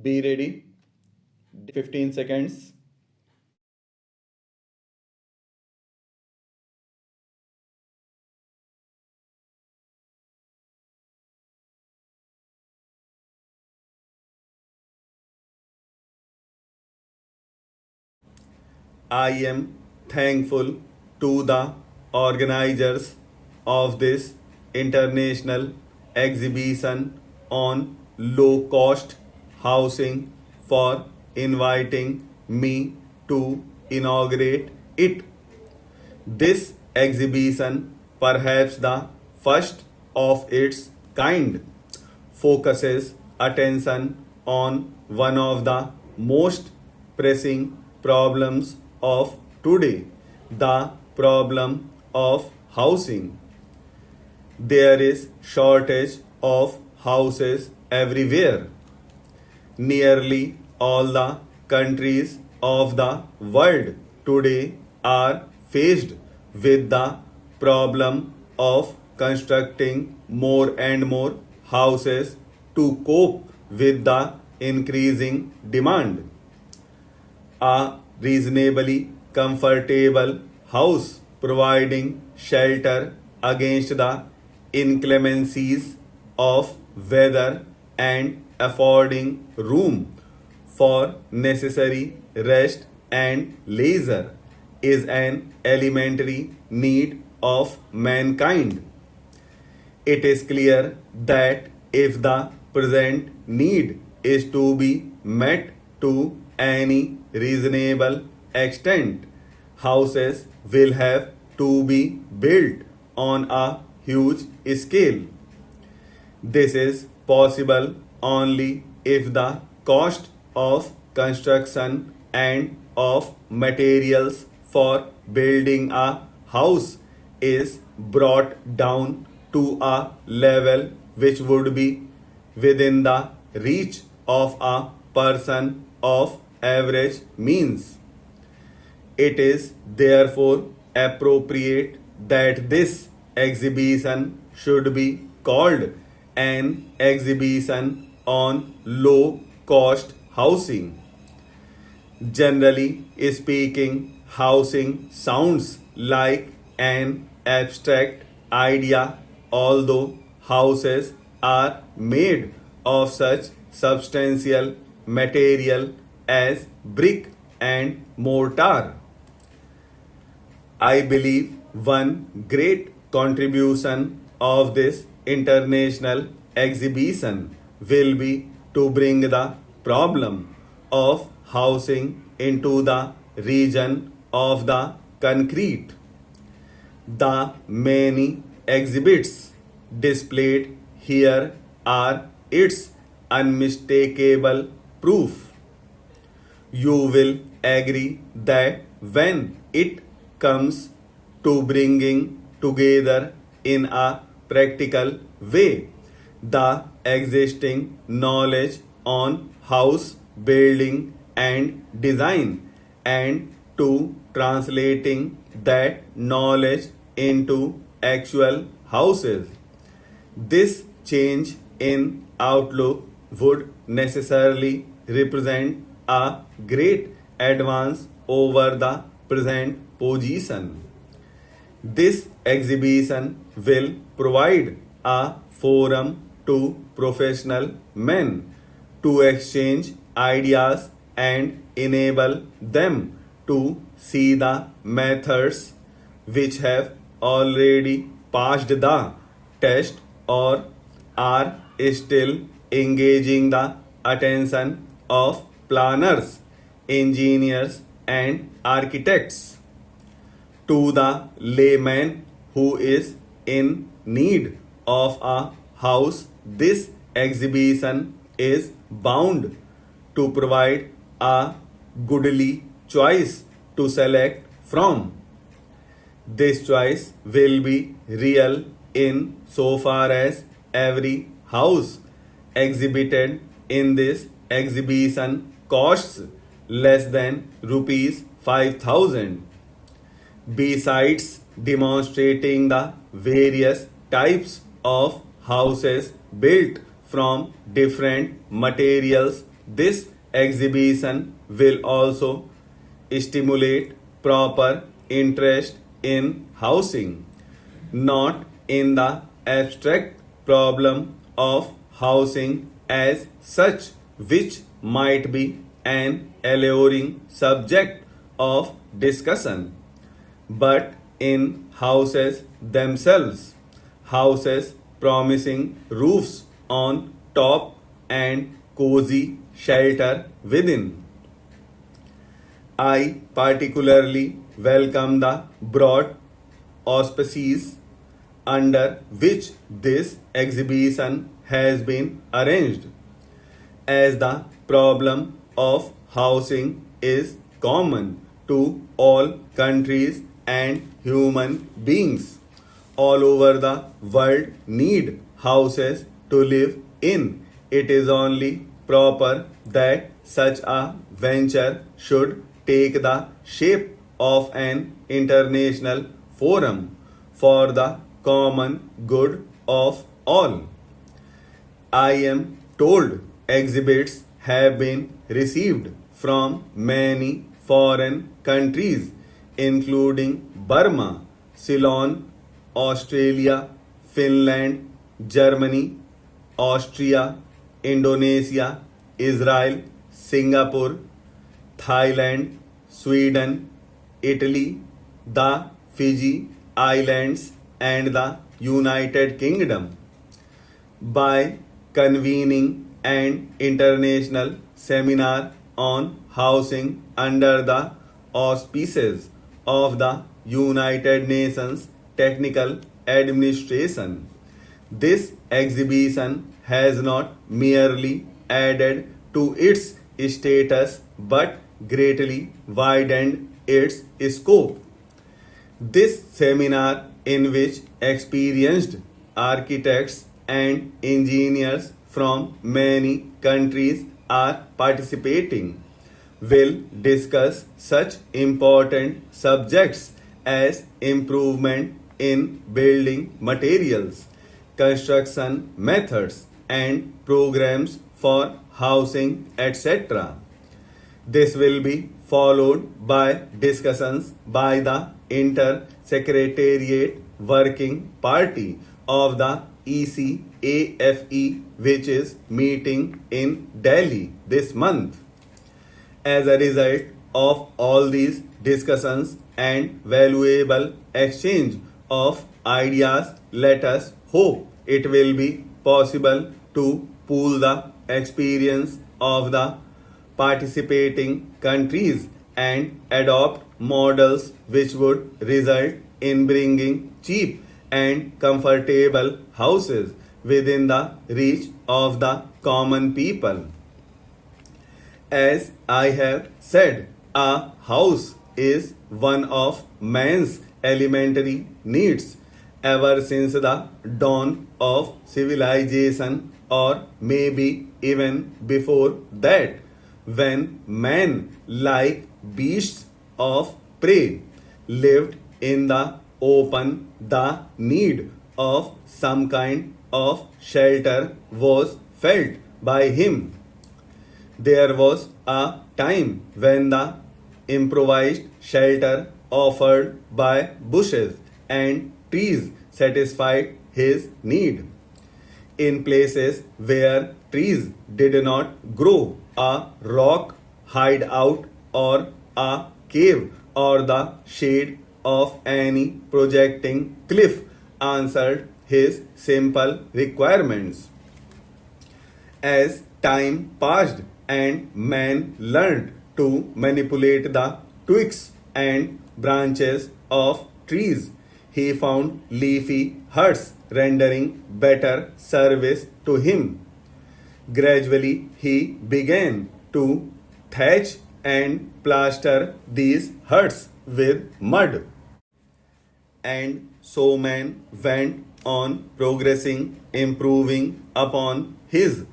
Be ready. 15 seconds. I am thankful to the organizers of this international exhibition on low cost housing for inviting me to inaugurate it. This exhibition, perhaps the first of its kind, focuses attention on one of the most pressing problems of today, the problem of housing. There is shortage of houses everywhere. Nearly all the countries of the world today are faced with the problem of constructing more and more houses to cope with the increasing demand. A reasonably comfortable house providing shelter against the inclemencies of weather and affording room for necessary rest and leisure is an elementary need of mankind. It is clear that if the present need is to be met to any reasonable extent, houses will have to be built on a huge scale. This is possible only if the cost of construction and of materials for building a house is brought down to a level which would be within the reach of a person of average means. It is therefore appropriate that this exhibition should be called an exhibition on low cost housing. Generally speaking, housing sounds like an abstract idea, although houses are made of such substantial material as brick and mortar. I believe one great contribution of this international exhibition will be to bring the problem of housing into the region of the concrete. The many exhibits displayed here are its unmistakable proof. You will agree that when it comes to bringing together in a practical way the existing knowledge on house building and design and to translating that knowledge into actual houses, this change in outlook would necessarily represent a great advance over the present position. This exhibition will provide a forum to professional men to exchange ideas and enable them to see the methods which have already passed the test or are still engaging the attention of planners, engineers, and architects. To the layman who is in need of a house, this exhibition is bound to provide a goodly choice to select from. This choice will be real in so far as every house exhibited in this exhibition costs less than rupees 5,000. Besides demonstrating the various types of houses built from different materials This exhibition will also stimulate proper interest in housing, not in the abstract problem of housing as such, which might be an alluring subject of discussion, but in houses themselves, houses promising roofs on top and cozy shelter within. I particularly welcome the broad auspices under which this exhibition has been arranged, as the problem of housing is common to all countries and human beings all over the world need houses to live in. It is only proper that such a venture should take the shape of an international forum for the common good of all. I am told exhibits have been received from many foreign countries, including Burma, Ceylon, Australia, Finland, Germany, Austria, Indonesia, Israel, Singapore, Thailand, Sweden, Italy, the Fiji Islands, and the United Kingdom. By convening an international seminar on housing under the auspices of the United Nations Technical Administration, this exhibition has not merely added to its status but greatly widened its scope. This seminar, in which experienced architects and engineers from many countries are participating, will discuss such important subjects as improvement in building materials, construction methods, and programs for housing, etc. This will be followed by discussions by the Inter-Secretariat Working Party of the ECAFE, which is meeting in Delhi this month. As a result of all these discussions and valuable exchange of ideas, let us hope it will be possible to pool the experience of the participating countries and adopt models which would result in bringing cheap and comfortable houses within the reach of the common people. As I have said, a house is one of man's elementary needs ever since the dawn of civilization, or maybe even before that, when men, like beasts of prey, lived in the open. The need of some kind of shelter was felt by him. There was a time when the improvised shelter offered by bushes and trees satisfied his need. In places where trees did not grow, a rock hideout or a cave or the shade of any projecting cliff answered his simple requirements. As time passed and man learned to manipulate the twigs and branches of trees, he found leafy huts rendering better service to him. Gradually, he began to thatch and plaster these huts with mud. And so man went on progressing, improving upon his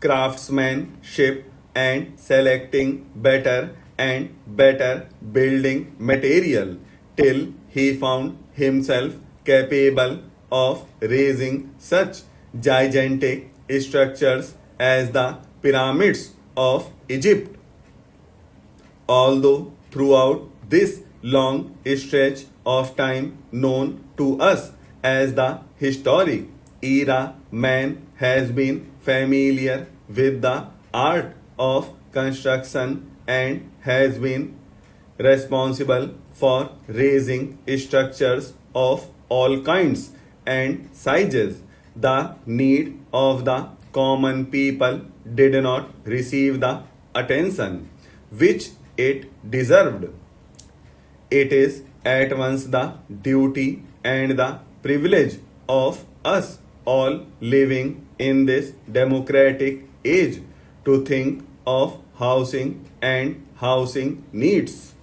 craftsmanship and selecting better and better building material till he found himself capable of raising such gigantic structures as the pyramids of Egypt. Although throughout this long stretch of time known to us as the historic era, man has been familiar with the art of construction and has been responsible for raising structures of all kinds and sizes. The need of the common people did not receive the attention which it deserved. It is at once the duty and the privilege of us all living in this democratic age to think of housing and housing needs.